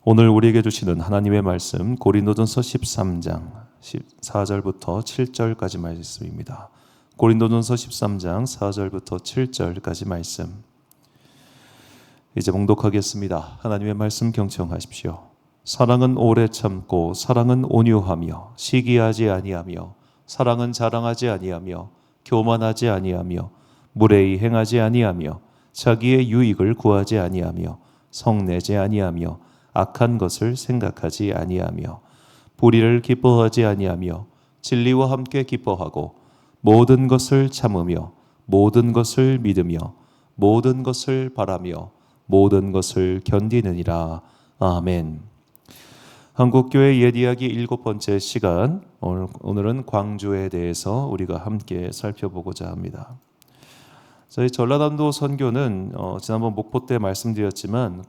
오늘 우리에게 주시는 하나님의 말씀 고린도전서 13장 4절부터 7절까지 말씀입니다. 고린도전서 13장 4절부터 7절까지 말씀 이제 봉독하겠습니다. 하나님의 말씀 경청하십시오. 사랑은 오래 참고 사랑은 온유하며 시기하지 아니하며 사랑은 자랑하지 아니하며 교만하지 아니하며 무례히 행하지 아니하며 자기의 유익을 구하지 아니하며 성내지 아니하며 악한 것을 생각하지 아니하며 불의를 기뻐하지 아니하며 진리와 함께 기뻐하고 모든 것을 참으며 모든 것을 믿으며 모든 것을 바라며 모든 것을 견디느니라. 아멘. 한국교회 옛 이야기 7번째 시간, 오늘은 광주에 대해서 우리가 함께 살펴보고자 합니다. 저희 전라남도 선교는 지난번 목포 때 말씀드렸지만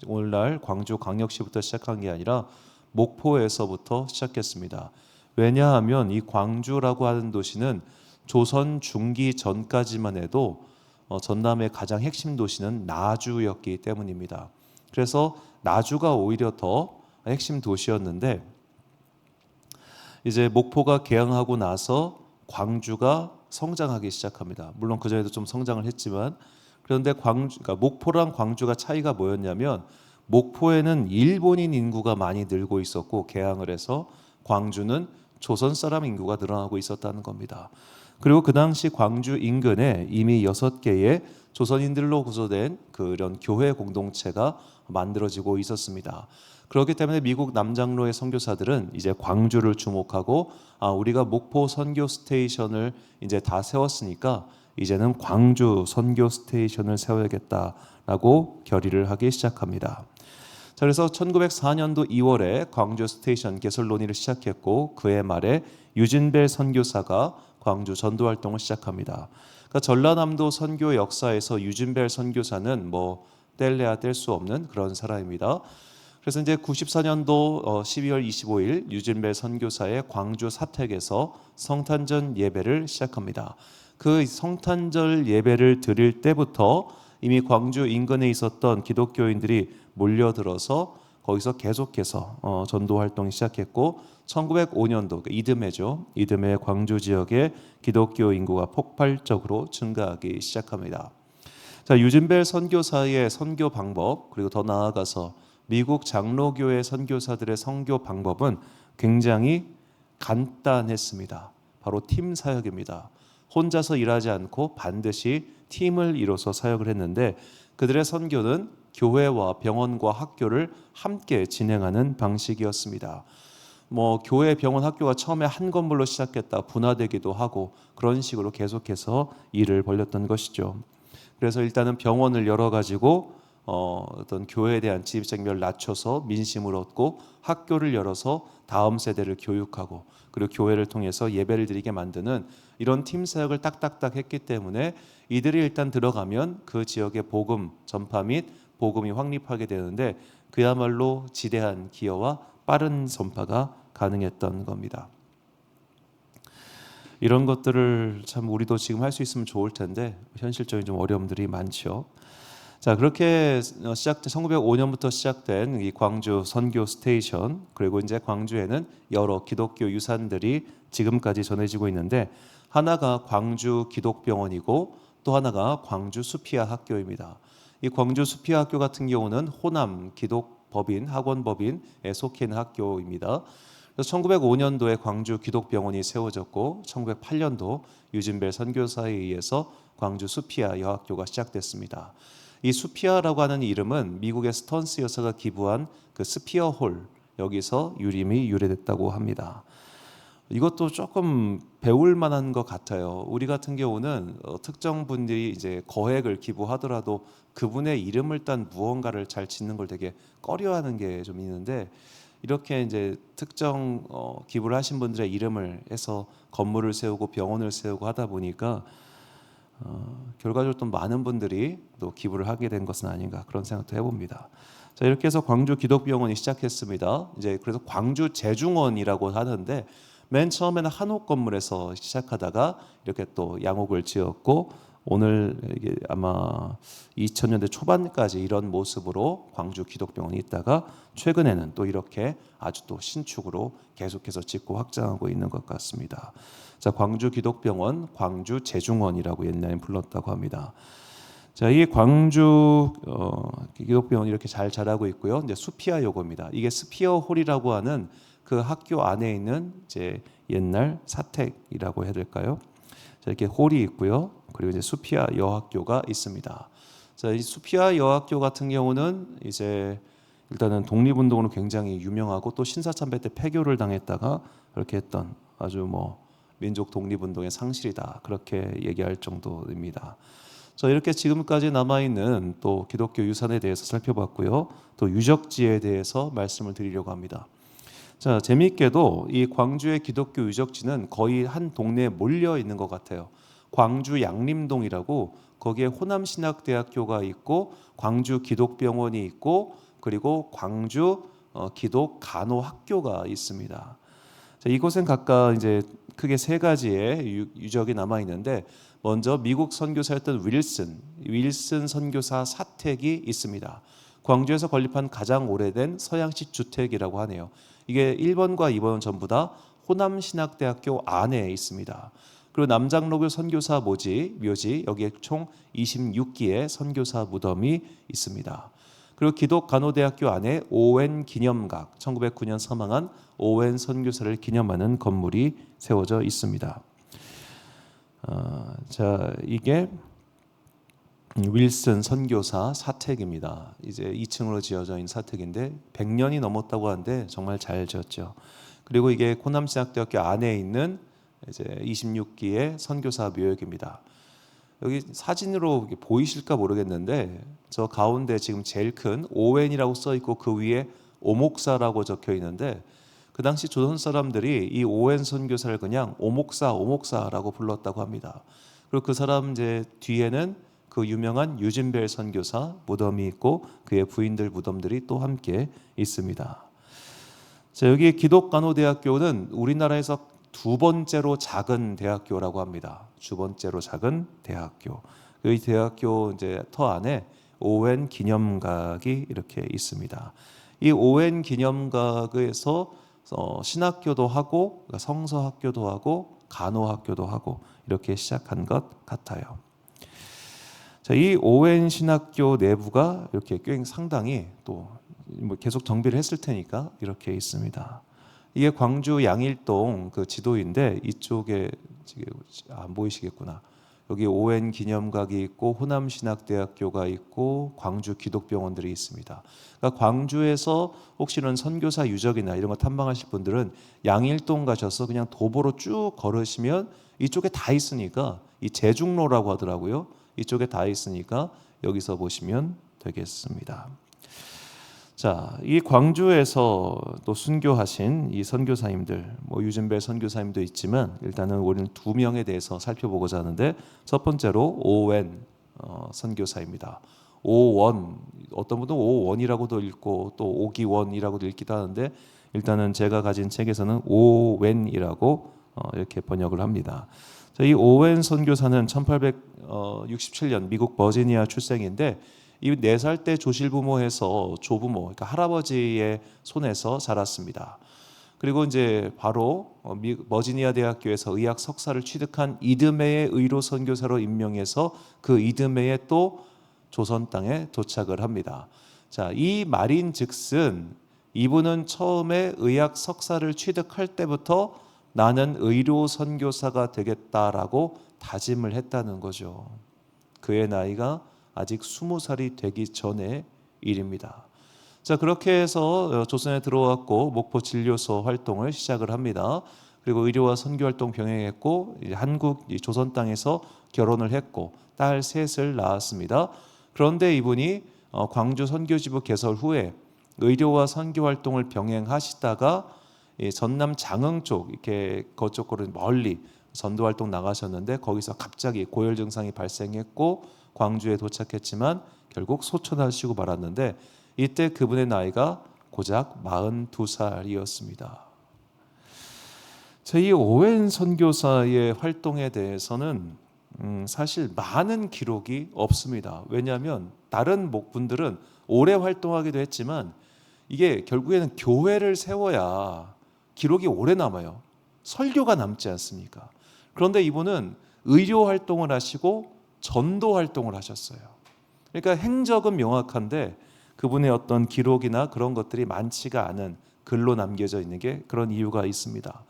오늘날 광주광역시부터 시작한 게 아니라 목포에서부터 시작했습니다. 왜냐하면 이 광주라고 하는 도시는 조선 중기 전까지만 해도 전남의 가장 핵심 도시는 나주였기 때문입니다. 그래서 나주가 오히려 더 핵심 도시였는데 이제 목포가 개항하고 나서 광주가 성장하기 시작합니다. 물론 그전에도 좀 성장을 했지만 그런데 그러니까 목포랑 광주가 차이가 뭐였냐면 목포에는 일본인 인구가 많이 늘고 있었고 개항을 해서 광주는 조선 사람 인구가 늘어나고 있었다는 겁니다. 그리고 그 당시 광주 인근에 이미 6개의 조선인들로 구성된 그런 교회 공동체가 만들어지고 있었습니다. 그렇기 때문에 미국 남장로의 선교사들은 이제 광주를 주목하고 우리가 목포 선교 스테이션을 이제 다 세웠으니까 이제는 광주 선교 스테이션을 세워야겠다라고 결의를 하기 시작합니다. 자, 그래서 1904년도 2월에 광주 스테이션 개설 논의를 시작했고 그해 말에 유진벨 선교사가 광주 전도 활동을 시작합니다. 그러니까 전라남도 선교 역사에서 유진벨 선교사는 뗄래야 뗄 수 없는 그런 사람입니다. 그래서 이제 94년도 12월 25일 유진벨 선교사의 광주 사택에서 성탄절 예배를 시작합니다. 그 성탄절 예배를 드릴 때부터 이미 광주 인근에 있었던 기독교인들이 몰려들어서 거기서 계속해서 전도 활동이 시작했고 1905년도 이듬해 광주 지역의 기독교 인구가 폭발적으로 증가하기 시작합니다. 자, 유진벨 선교사의 선교 방법 그리고 더 나아가서 미국 장로교회 선교사들의 선교 방법은 굉장히 간단했습니다. 바로 팀 사역입니다. 혼자서 일하지 않고 반드시 팀을 이뤄서 사역을 했는데 그들의 선교는 교회와 병원과 학교를 함께 진행하는 방식이었습니다. 교회, 병원, 학교가 처음에 한 건물로 시작했다 분화되기도 하고 그런 식으로 계속해서 일을 벌였던 것이죠. 그래서 일단은 병원을 열어가지고 어떤 교회에 대한 지식적을 낮춰서 민심을 얻고 학교를 열어서 다음 세대를 교육하고 그리고 교회를 통해서 예배를 드리게 만드는 이런 팀 사역을 딱딱딱 했기 때문에 이들이 일단 들어가면 그 지역의 복음 전파 및 복음이 확립하게 되는데 그야말로 지대한 기여와 빠른 전파가 가능했던 겁니다. 이런 것들을 참 우리도 지금 할 수 있으면 좋을 텐데 현실적인 좀 어려움들이 많죠. 자, 그렇게 1905년부터 시작된 이 광주 선교 스테이션 그리고 이제 광주에는 여러 기독교 유산들이 지금까지 전해지고 있는데 하나가 광주 기독병원이고 또 하나가 광주 수피아 학교입니다. 이 광주 수피아 학교 같은 경우는 호남 기독법인 학원법인에 속해 있는 학교입니다. 그래서 1905년도에 광주 기독병원이 세워졌고 1908년도 유진벨 선교사에 의해서 광주 수피아 여학교가 시작됐습니다. 이 수피아라고 하는 이름은 미국의 스턴스 여사가 기부한 그 스피어 홀 여기서 이름이 유래됐다고 합니다. 이것도 조금 배울 만한 것 같아요. 우리 같은 경우는 특정 분들이 이제 거액을 기부하더라도 그분의 이름을 딴 무언가를 잘 짓는 걸 되게 꺼려하는 게 좀 있는데 이렇게 이제 특정 기부를 하신 분들의 이름을 해서 건물을 세우고 병원을 세우고 하다 보니까 결과적으로 또 많은 분들이 또 기부를 하게 된 것은 아닌가 그런 생각도 해봅니다. 자, 이렇게 해서 광주 기독병원이 시작했습니다. 이제 그래서 광주 재중원이라고 하는데 맨 처음에는 한옥 건물에서 시작하다가 이렇게 또 양옥을 지었고 오늘 이게 아마 2000년대 초반까지 이런 모습으로 광주 기독병원이 있다가 최근에는 또 이렇게 아주 또 신축으로 계속해서 짓고 확장하고 있는 것 같습니다. 자, 광주 기독병원, 광주 재중원이라고 옛날에 불렀다고 합니다. 자, 이 광주 기독병원이 이렇게 잘 자라고 있고요. 이제 수피아 요고입니다. 이게 스피어 홀이라고 하는 그 학교 안에 있는 이제 옛날 사택이라고 해야 될까요? 자, 이렇게 홀이 있고요. 그리고 이제 수피아 여학교가 있습니다. 자, 이 수피아 여학교 같은 경우는 이제 일단은 독립운동으로 굉장히 유명하고 또 신사참배 때 폐교를 당했다가 그렇게 했던 아주 뭐 민족 독립운동의 상실이다 그렇게 얘기할 정도입니다. 자, 이렇게 지금까지 남아있는 또 기독교 유산에 대해서 살펴봤고요. 또 유적지에 대해서 말씀을 드리려고 합니다. 자, 재미있게도 이 광주의 기독교 유적지는 거의 한 동네에 몰려 있는 것 같아요. 광주 양림동이라고 거기에 호남신학대학교가 있고 광주 기독병원이 있고 그리고 광주 기독간호학교가 있습니다. 자, 이곳엔 각각 이제 크게 세 가지의 유적이 남아 있는데 먼저 미국 선교사였던 윌슨 선교사 사택이 있습니다. 광주에서 건립한 가장 오래된 서양식 주택이라고 하네요. 이게 1번과 2번은 전부 다 호남신학대학교 안에 있습니다. 그리고 남장로교 선교사 묘지 여기에 총 26기의 선교사 무덤이 있습니다. 그리고 기독간호대학교 안에 오웬 기념각, 1909년 사망한 오웬 선교사를 기념하는 건물이 세워져 있습니다. 자, 이게 윌슨 선교사 사택입니다. 이제 2층으로 지어져 있는 사택인데 100년이 넘었다고 하는데 정말 잘 지었죠. 그리고 이게 호남신학대학교 안에 있는 이제 26기의 선교사 묘역입니다. 여기 사진으로 보이실까 모르겠는데 저 가운데 지금 제일 큰 오웬이라고 써 있고 그 위에 오목사라고 적혀 있는데 그 당시 조선 사람들이 이 오웬 선교사를 그냥 오목사라고 불렀다고 합니다. 그리고 그 사람 이제 뒤에는 그 유명한 유진벨 선교사 무덤이 있고 그의 부인들 무덤들이 또 함께 있습니다. 자, 여기 기독간호대학교는 우리나라에서 두 번째로 작은 대학교라고 합니다. 두 번째로 작은 대학교. 이 대학교 이제 터 안에 오웬 기념각이 이렇게 있습니다. 이 오웬 기념각에서 신학교도 하고 성서학교도 하고 간호학교도 하고 이렇게 시작한 것 같아요. 자, 이 오웬 신학교 내부가 이렇게 꽤 상당히 또 뭐 계속 정비를 했을 테니까 이렇게 있습니다. 이게 광주 양일동 그 지도인데 이쪽에 안 보이시겠구나. 여기 오웬 기념각이 있고 호남신학대학교가 있고 광주 기독병원들이 있습니다. 그러니까 광주에서 혹시는 선교사 유적이나 이런 거 탐방하실 분들은 양일동 가셔서 그냥 도보로 쭉 걸으시면 이쪽에 다 있으니까 이 제중로라고 하더라고요. 이쪽에 다 있으니까 여기서 보시면 되겠습니다. 자, 이 광주에서 또 순교하신 이 선교사님들, 뭐 유진벨 선교사님도 있지만 일단은 우리는 두 명에 대해서 살펴보고자 하는데 첫 번째로 오웬 선교사입니다. 오원, 어떤 분은 오원이라고도 읽고 또 오기원이라고도 읽기도 하는데 일단은 제가 가진 책에서는 오웬이라고 이렇게 번역을 합니다. 자, 이 오웬 선교사는 1867년 미국 버지니아 출생인데 이 4살 때 조실부모해서 조부모, 그러니까 할아버지의 손에서 자랐습니다. 그리고 이제 바로 버지니아 대학교에서 의학 석사를 취득한 이듬해의 의로 선교사로 임명해서 그 이듬해에 또 조선 땅에 도착을 합니다. 자, 이 말인즉슨 이분은 처음에 의학 석사를 취득할 때부터 나는 의료 선교사가 되겠다라고 다짐을 했다는 거죠. 그의 나이가 아직 20살이 되기 전의 일입니다. 자, 그렇게 해서 조선에 들어왔고 목포 진료소 활동을 시작을 합니다. 그리고 의료와 선교 활동 병행했고 한국 조선 땅에서 결혼을 했고 딸 셋을 낳았습니다. 그런데 이분이 광주 선교지부 개설 후에 의료와 선교 활동을 병행하시다가 전남 장흥 쪽 이렇게 그쪽으로 멀리 전도 활동 나가셨는데 거기서 갑자기 고열 증상이 발생했고 광주에 도착했지만 결국 소천하시고 말았는데 이때 그분의 나이가 고작 42살이었습니다. 이 오웬 선교사의 활동에 대해서는 사실 많은 기록이 없습니다. 왜냐하면 다른 목분들은 오래 활동하기도 했지만 이게 결국에는 교회를 세워야 기록이 오래 남아요. 설교가 남지 않습니까? 그런데 이분은 의료 활동을 하시고 전도 활동을 하셨어요. 그러니까 행적은 명확한데 그분의 어떤 기록이나 그런 것들이 많지가 않은 글로 남겨져 있는 게 그런 이유가 있습니다.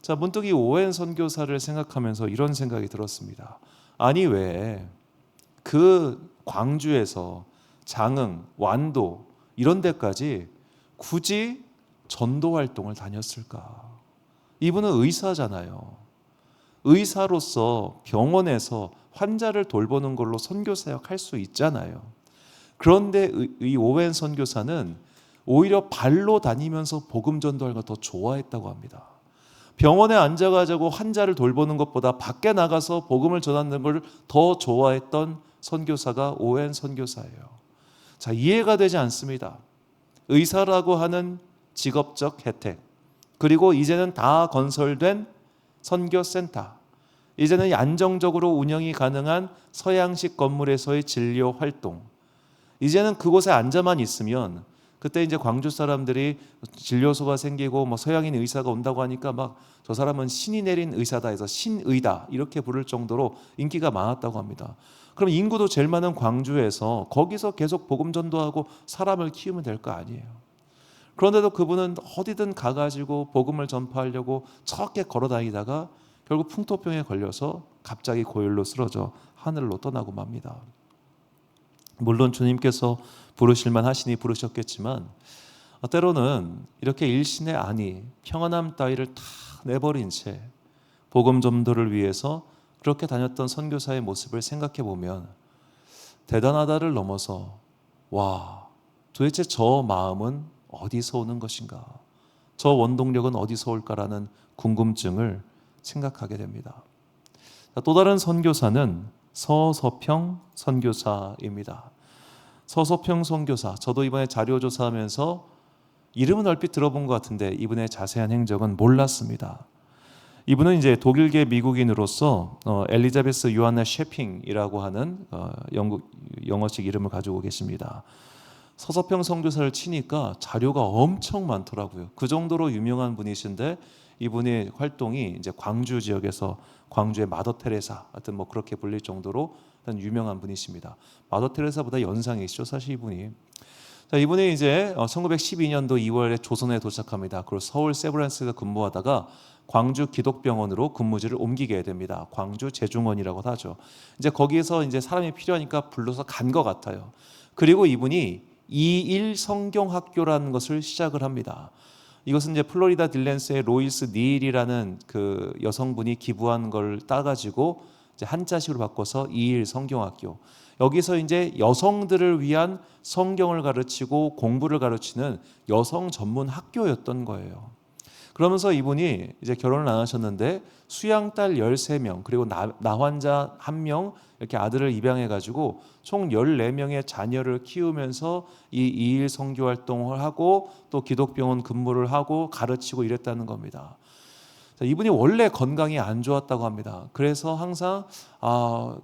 자, 문득 이 오웬 선교사를 생각하면서 이런 생각이 들었습니다. 아니 왜 그 광주에서 장흥, 완도 이런 데까지 굳이 전도 활동을 다녔을까? 이분은 의사잖아요. 의사로서 병원에서 환자를 돌보는 걸로 선교사역 할 수 있잖아요. 그런데 이 오웬 선교사는 오히려 발로 다니면서 복음 전도하는 걸 더 좋아했다고 합니다. 병원에 앉아가지고 환자를 돌보는 것보다 밖에 나가서 복음을 전하는 걸 더 좋아했던 선교사가 오웬 선교사예요. 자, 이해가 되지 않습니다. 의사라고 하는 직업적 혜택, 그리고 이제는 다 건설된 선교센터, 이제는 안정적으로 운영이 가능한 서양식 건물에서의 진료 활동, 이제는 그곳에 앉아만 있으면 그때 이제 광주 사람들이 진료소가 생기고 뭐 서양인 의사가 온다고 하니까 막 저 사람은 신이 내린 의사다 해서 신의다 이렇게 부를 정도로 인기가 많았다고 합니다. 그럼 인구도 제일 많은 광주에서 거기서 계속 복음 전도하고 사람을 키우면 될 거 아니에요. 그런데도 그분은 어디든 가가지고 복음을 전파하려고 저렇게 걸어 다니다가 결국 풍토병에 걸려서 갑자기 고열로 쓰러져 하늘로 떠나고 맙니다. 물론 주님께서 부르실만 하시니 부르셨겠지만 때로는 이렇게 일신의 안위, 평안함 따위를 다 내버린 채 복음 전도를 위해서 그렇게 다녔던 선교사의 모습을 생각해 보면 대단하다를 넘어서 와, 도대체 저 마음은 어디서 오는 것인가? 저 원동력은 어디서 올까라는 궁금증을 생각하게 됩니다. 또 다른 선교사는 서서평 선교사입니다. 서서평 선교사, 저도 이번에 자료조사하면서 이름은 얼핏 들어본 것 같은데 이분의 자세한 행적은 몰랐습니다. 이분은 이제 독일계 미국인으로서 엘리자베스 요하나 셰핑이라고 하는 영어식 이름을 가지고 계십니다. 서서평 선교사를 치니까 자료가 엄청 많더라고요. 그 정도로 유명한 분이신데 이분의 활동이 이제 광주 지역에서 광주의 마더 테레사 하여튼 뭐 그렇게 불릴 정도로 유명한 분이십니다. 마더 테레사보다 연상이시죠, 사실 이분이. 자, 이분이 이제 1912년도 2월에 조선에 도착합니다. 그리고 서울 세브란스에서 근무하다가 광주 기독병원으로 근무지를 옮기게 됩니다. 광주 재중원이라고 하죠. 이제 거기에서 이제 사람이 필요하니까 불러서 간 것 같아요. 그리고 이분이 2일 성경학교라는 것을 시작을 합니다. 이것은 이제 플로리다 딜랜스의 로이스 니일이라는 그 여성분이 기부한 걸 따가지고 이제 한자식으로 바꿔서 2일 성경학교. 여기서 이제 여성들을 위한 성경을 가르치고 공부를 가르치는 여성 전문 학교였던 거예요. 그러면서 이분이 이제 결혼을 안 하셨는데 수양딸 13명 그리고 나환자 1명 이렇게 아들을 입양해 가지고 총 14명의 자녀를 키우면서 이 2일 선교 활동을 하고 또 기독병원 근무를 하고 가르치고 이랬다는 겁니다. 이분이 원래 건강이 안 좋았다고 합니다. 그래서 항상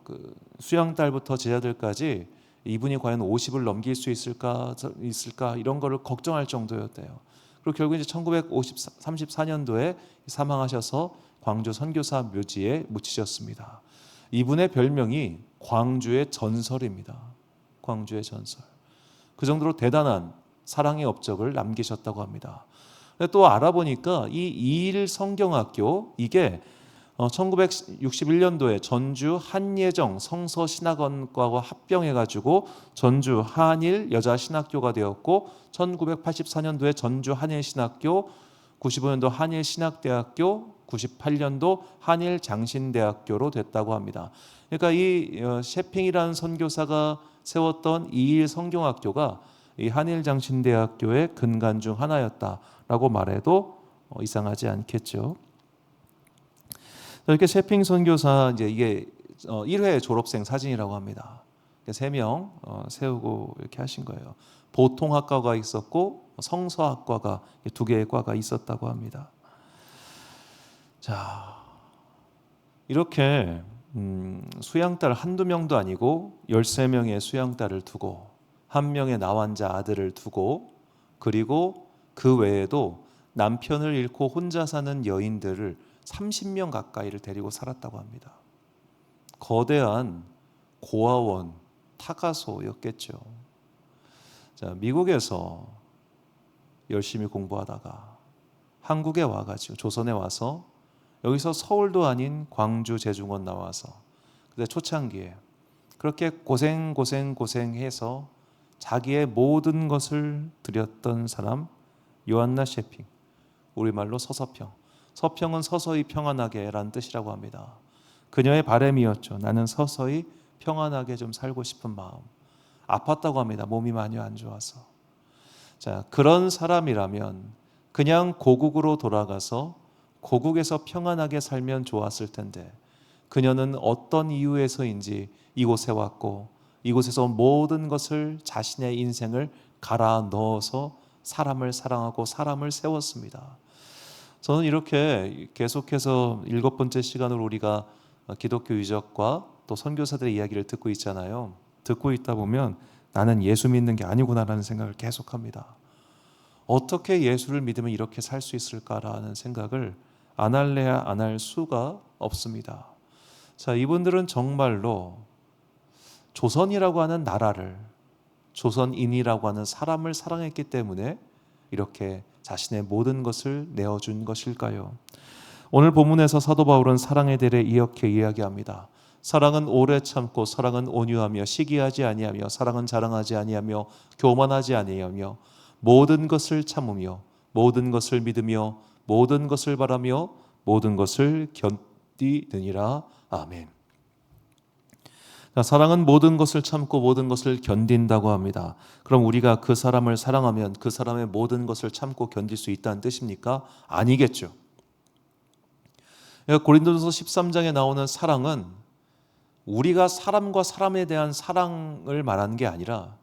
그 수양딸부터 제자들까지 이분이 과연 50을 넘길 수 있을까 이런 거를 걱정할 정도였대요. 그리고 결국 이제 1934년도에 사망하셔서 광주 선교사 묘지에 묻히셨습니다. 이분의 별명이 광주의 전설입니다. 광주의 전설. 그 정도로 대단한 사랑의 업적을 남기셨다고 합니다. 또 알아보니까 이 2일 성경학교 이게 1961년도에 전주 한예정 성서신학원과와 합병해가지고 전주 한일 여자신학교가 되었고 1984년도에 전주 한일신학교, 95년도 한일신학대학교, 98년도 한일장신대학교로 됐다고 합니다. 그러니까 이 셰핑이라는 선교사가 세웠던 2일 성경학교가 이 한일장신대학교의 근간 중 하나였다라고 말해도 이상하지 않겠죠. 이렇게 셰핑 선교사 이제 이게 1회 졸업생 사진이라고 합니다. 3명 세우고 이렇게 하신 거예요. 보통학과가 있었고 성서학과가 2개의 과가 있었다고 합니다. 자, 이렇게 수양딸 한두 명도 아니고 13명의 수양딸을 두고 한 명의 나환자 아들을 두고 그리고 그 외에도 남편을 잃고 혼자 사는 여인들을 30명 가까이를 데리고 살았다고 합니다. 거대한 고아원, 타가소였겠죠. 자, 미국에서 열심히 공부하다가 한국에 와가지고 조선에 와서 여기서 서울도 아닌 광주 제중원 나와서 그때 초창기에 그렇게 고생해서 자기의 모든 것을 드렸던 사람 요한나 셰핑, 우리말로 서서평. 서평은 서서히 평안하게 라는 뜻이라고 합니다. 그녀의 바람이었죠. 나는 서서히 평안하게 좀 살고 싶은 마음. 아팠다고 합니다. 몸이 많이 안 좋아서. 자, 그런 사람이라면 그냥 고국으로 돌아가서 고국에서 평안하게 살면 좋았을 텐데 그녀는 어떤 이유에서인지 이곳에 왔고 이곳에서 모든 것을 자신의 인생을 갈아 넣어서 사람을 사랑하고 사람을 세웠습니다. 저는 이렇게 계속해서 7번째 시간으로 우리가 기독교 유적과 또 선교사들의 이야기를 듣고 있잖아요. 듣고 있다 보면 나는 예수 믿는 게 아니구나라는 생각을 계속합니다. 어떻게 예수를 믿으면 이렇게 살 수 있을까라는 생각을 안 할래야 안 할 수가 없습니다. 자, 이분들은 정말로 조선이라고 하는 나라를, 조선인이라고 하는 사람을 사랑했기 때문에 이렇게 자신의 모든 것을 내어준 것일까요? 오늘 본문에서 사도 바울은 사랑에 대해 이렇게 이야기합니다. 사랑은 오래 참고 사랑은 온유하며 시기하지 아니하며 사랑은 자랑하지 아니하며 교만하지 아니하며 모든 것을 참으며 모든 것을 믿으며 모든 것을 바라며 모든 것을 견디느니라. 아멘. 사랑은 모든 것을 참고 모든 것을 견딘다고 합니다. 그럼 우리가 그 사람을 사랑하면 그 사람의 모든 것을 참고 견딜 수 있다는 뜻입니까? 아니겠죠. 고린도전서 13장에 나오는 사랑은 우리가 사람과 사람에 대한 사랑을 말하는 게 아니라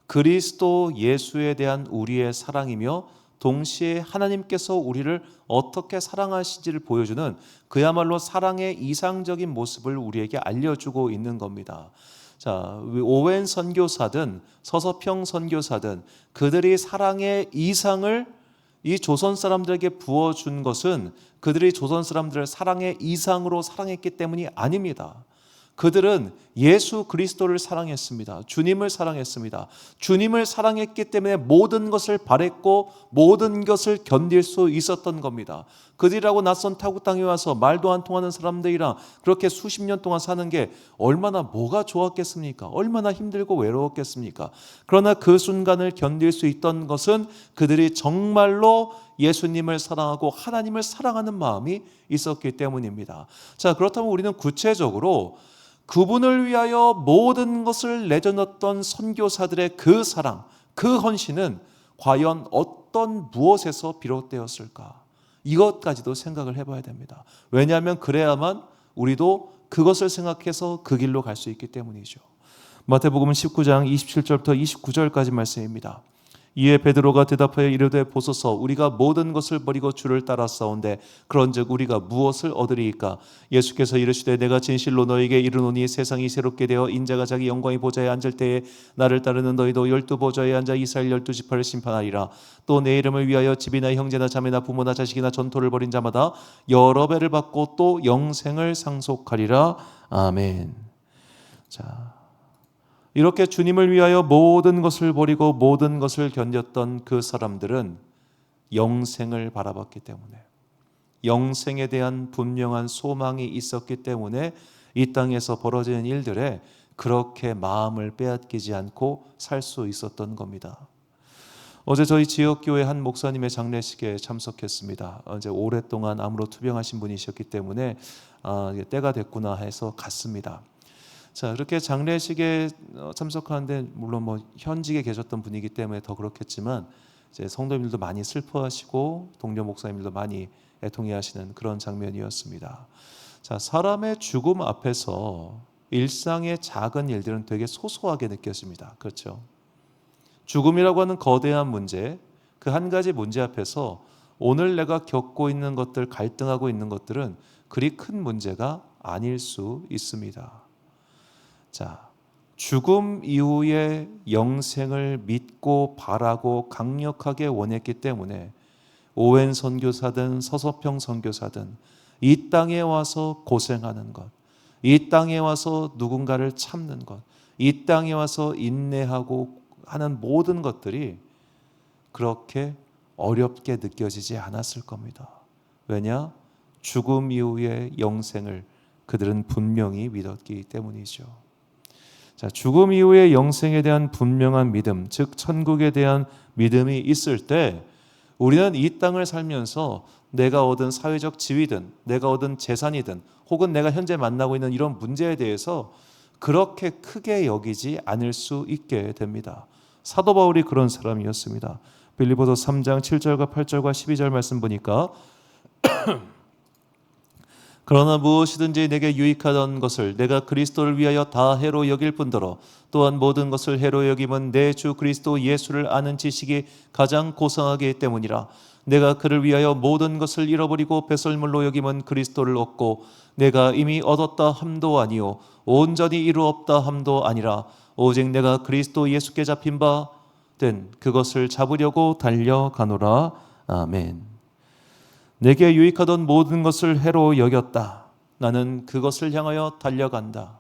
그리스도 예수에 대한 우리의 사랑이며 동시에 하나님께서 우리를 어떻게 사랑하시지를 보여주는 그야말로 사랑의 이상적인 모습을 우리에게 알려주고 있는 겁니다. 자, 오웬 선교사든 서서평 선교사든 그들이 사랑의 이상을 이 조선 사람들에게 부어준 것은 그들이 조선 사람들을 사랑의 이상으로 사랑했기 때문이 아닙니다. 그들은 예수 그리스도를 사랑했습니다. 주님을 사랑했습니다. 주님을 사랑했기 때문에 모든 것을 바랬고 모든 것을 견딜 수 있었던 겁니다. 그들이라고 낯선 타국 땅에 와서 말도 안 통하는 사람들이랑 그렇게 수십 년 동안 사는 게 얼마나 뭐가 좋았겠습니까? 얼마나 힘들고 외로웠겠습니까? 그러나 그 순간을 견딜 수 있던 것은 그들이 정말로 예수님을 사랑하고 하나님을 사랑하는 마음이 있었기 때문입니다. 자, 그렇다면 우리는 구체적으로 그분을 위하여 모든 것을 내려놓던 선교사들의 그 사랑, 그 헌신은 과연 어떤 무엇에서 비롯되었을까? 이것까지도 생각을 해봐야 됩니다. 왜냐하면 그래야만 우리도 그것을 생각해서 그 길로 갈 수 있기 때문이죠. 마태복음 19장 27절부터 29절까지 말씀입니다. 이에 베드로가 대답하여 이르되 보소서 우리가 모든 것을 버리고 주를 따랐사온데 그런즉 우리가 무엇을 얻으리이까? 예수께서 이르시되 내가 진실로 너에게 이르노니 세상이 새롭게 되어 인자가 자기 영광의 보좌에 앉을 때에 나를 따르는 너희도 12 보좌에 앉아 이스라엘 12지파를 심판하리라. 또 내 이름을 위하여 집이나 형제나 자매나 부모나 자식이나 전토를 벌인 자마다 여러 배를 받고 또 영생을 상속하리라. 아멘. 자, 이렇게 주님을 위하여 모든 것을 버리고 모든 것을 견뎠던 그 사람들은 영생을 바라봤기 때문에, 영생에 대한 분명한 소망이 있었기 때문에 이 땅에서 벌어지는 일들에 그렇게 마음을 빼앗기지 않고 살 수 있었던 겁니다. 어제 저희 지역교회 한 목사님의 장례식에 참석했습니다. 이제 오랫동안 암으로 투병하신 분이셨기 때문에 때가 됐구나 해서 갔습니다. 자, 이렇게 장례식에 참석하는데 물론 뭐 현직에 계셨던 분이기 때문에 더 그렇겠지만 이제 성도님들도 많이 슬퍼하시고 동료 목사님들도 많이 애통해하시는 그런 장면이었습니다. 자, 사람의 죽음 앞에서 일상의 작은 일들은 되게 소소하게 느껴집니다. 그렇죠? 죽음이라고 하는 거대한 문제, 그 한 가지 문제 앞에서 오늘 내가 겪고 있는 것들, 갈등하고 있는 것들은 그리 큰 문제가 아닐 수 있습니다. 자, 죽음 이후의 영생을 믿고 바라고 강력하게 원했기 때문에 오웬 선교사든 서서평 선교사든 이 땅에 와서 고생하는 것, 이 땅에 와서 누군가를 참는 것, 이 땅에 와서 인내하고 하는 모든 것들이 그렇게 어렵게 느껴지지 않았을 겁니다. 왜냐? 죽음 이후의 영생을 그들은 분명히 믿었기 때문이죠. 자, 죽음 이후의 영생에 대한 분명한 믿음, 즉 천국에 대한 믿음이 있을 때 우리는 이 땅을 살면서 내가 얻은 사회적 지위든 내가 얻은 재산이든 혹은 내가 현재 만나고 있는 이런 문제에 대해서 그렇게 크게 여기지 않을 수 있게 됩니다. 사도 바울이 그런 사람이었습니다. 빌립보서 3장 7절과 8절과 12절 말씀 보니까 그러나 무엇이든지 내게 유익하던 것을 내가 그리스도를 위하여 다 해로 여길 뿐더러 또한 모든 것을 해로 여김은 내 주 그리스도 예수를 아는 지식이 가장 고상하기 때문이라. 내가 그를 위하여 모든 것을 잃어버리고 배설물로 여김은 그리스도를 얻고 내가 이미 얻었다 함도 아니요 온전히 이루었다 함도 아니라 오직 내가 그리스도 예수께 잡힌 바 된 그것을 잡으려고 달려가노라. 아멘. 내게 유익하던 모든 것을 해로 여겼다. 나는 그것을 향하여 달려간다.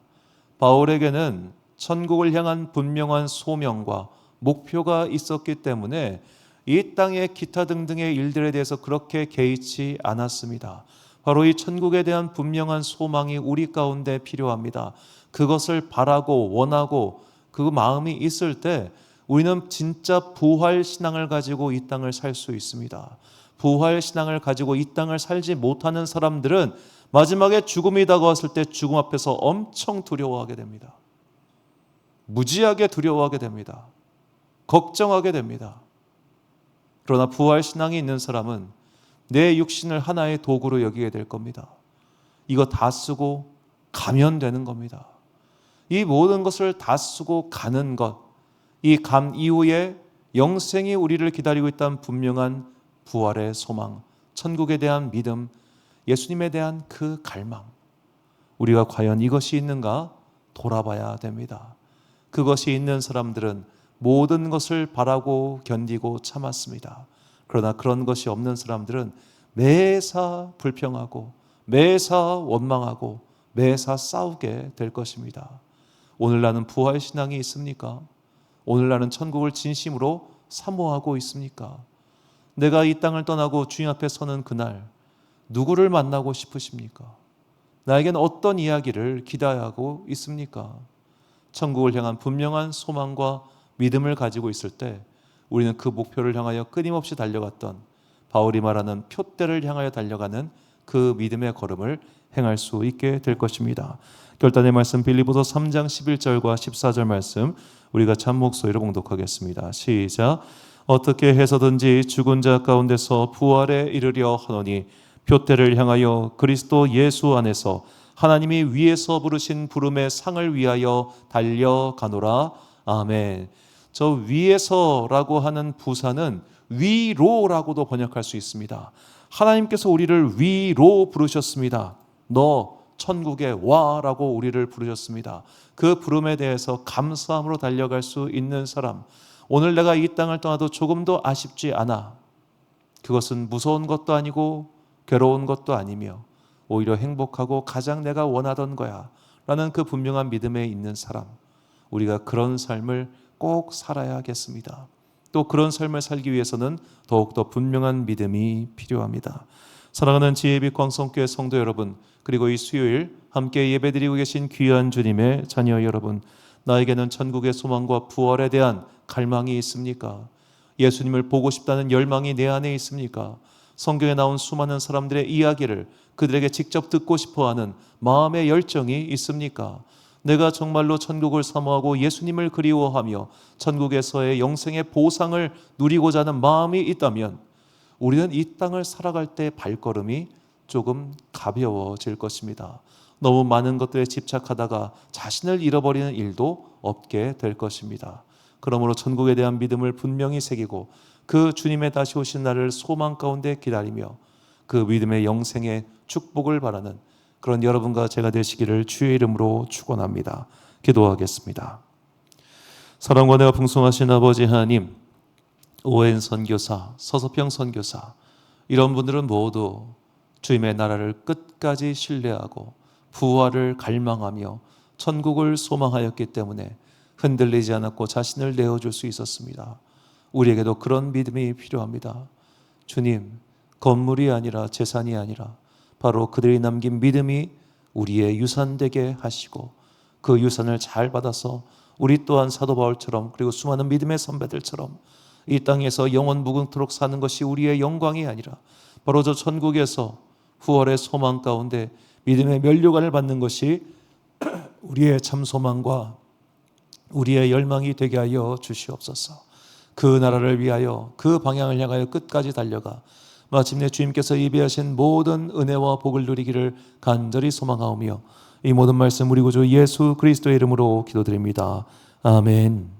바울에게는 천국을 향한 분명한 소명과 목표가 있었기 때문에 이 땅의 기타 등등의 일들에 대해서 그렇게 개의치 않았습니다. 바로 이 천국에 대한 분명한 소망이 우리 가운데 필요합니다. 그것을 바라고 원하고 그 마음이 있을 때 우리는 진짜 부활 신앙을 가지고 이 땅을 살 수 있습니다. 부활 신앙을 가지고 이 땅을 살지 못하는 사람들은 마지막에 죽음이 다가왔을 때 죽음 앞에서 엄청 두려워하게 됩니다. 무지하게 두려워하게 됩니다. 걱정하게 됩니다. 그러나 부활 신앙이 있는 사람은 내 육신을 하나의 도구로 여기게 될 겁니다. 이거 다 쓰고 가면 되는 겁니다. 이 모든 것을 다 쓰고 가는 것, 이 감 이후에 영생이 우리를 기다리고 있다는 분명한 부활의 소망, 천국에 대한 믿음, 예수님에 대한 그 갈망, 우리가 과연 이것이 있는가 돌아봐야 됩니다. 그것이 있는 사람들은 모든 것을 바라고 견디고 참았습니다. 그러나 그런 것이 없는 사람들은 매사 불평하고 매사 원망하고 매사 싸우게 될 것입니다. 오늘 나는 부활 신앙이 있습니까? 오늘 나는 천국을 진심으로 사모하고 있습니까? 내가 이 땅을 떠나고 주님 앞에 서는 그날 누구를 만나고 싶으십니까? 나에겐 어떤 이야기를 기대하고 있습니까? 천국을 향한 분명한 소망과 믿음을 가지고 있을 때 우리는 그 목표를 향하여 끊임없이 달려갔던 바울이 말하는 표대를 향하여 달려가는 그 믿음의 걸음을 행할 수 있게 될 것입니다. 결단의 말씀 빌립보서 3장 11절과 14절 말씀 우리가 참 목소리로 봉독하겠습니다. 시작. 어떻게 해서든지 죽은 자 가운데서 부활에 이르려 하노니 표대를 향하여 그리스도 예수 안에서 하나님이 위에서 부르신 부름의 상을 위하여 달려가노라. 아멘. 저 위에서라고 하는 부사는 위로라고도 번역할 수 있습니다. 하나님께서 우리를 위로 부르셨습니다. 너 천국에 와라고 우리를 부르셨습니다. 그 부름에 대해서 감사함으로 달려갈 수 있는 사람, 오늘 내가 이 땅을 떠나도 조금도 아쉽지 않아. 그것은 무서운 것도 아니고 괴로운 것도 아니며 오히려 행복하고 가장 내가 원하던 거야 라는 그 분명한 믿음에 있는 사람, 우리가 그런 삶을 꼭 살아야겠습니다. 또 그런 삶을 살기 위해서는 더욱더 분명한 믿음이 필요합니다. 사랑하는 지혜빛 광성교회 성도 여러분, 그리고 이 수요일 함께 예배드리고 계신 귀한 주님의 자녀 여러분, 나에게는 천국의 소망과 부활에 대한 갈망이 있습니까? 예수님을 보고 싶다는 열망이 내 안에 있습니까? 성경에 나온 수많은 사람들의 이야기를 그들에게 직접 듣고 싶어하는 마음의 열정이 있습니까? 내가 정말로 천국을 사모하고 예수님을 그리워하며 천국에서의 영생의 보상을 누리고자 하는 마음이 있다면 우리는 이 땅을 살아갈 때 발걸음이 조금 가벼워질 것입니다. 너무 많은 것들에 집착하다가 자신을 잃어버리는 일도 없게 될 것입니다. 그러므로 천국에 대한 믿음을 분명히 새기고 그 주님의 다시 오신 날을 소망 가운데 기다리며 그 믿음의 영생의 축복을 바라는 그런 여러분과 제가 되시기를 주의 이름으로 축원합니다. 기도하겠습니다. 사랑과 은혜가 풍성하신 아버지 하나님, 오웬 선교사, 서서평 선교사, 이런 분들은 모두 주님의 나라를 끝까지 신뢰하고 부활을 갈망하며 천국을 소망하였기 때문에 흔들리지 않았고 자신을 내어줄 수 있었습니다. 우리에게도 그런 믿음이 필요합니다. 주님, 건물이 아니라 재산이 아니라 바로 그들이 남긴 믿음이 우리의 유산되게 하시고 그 유산을 잘 받아서 우리 또한 사도 바울처럼 그리고 수많은 믿음의 선배들처럼 이 땅에서 영원 무궁토록 사는 것이 우리의 영광이 아니라 바로 저 천국에서 후월의 소망 가운데 믿음의 면류관을 받는 것이 우리의 참 소망과 우리의 열망이 되게 하여 주시옵소서. 그 나라를 위하여 그 방향을 향하여 끝까지 달려가 마침내 주님께서 예비하신 모든 은혜와 복을 누리기를 간절히 소망하오며 이 모든 말씀 우리 구주 예수 그리스도의 이름으로 기도드립니다. 아멘.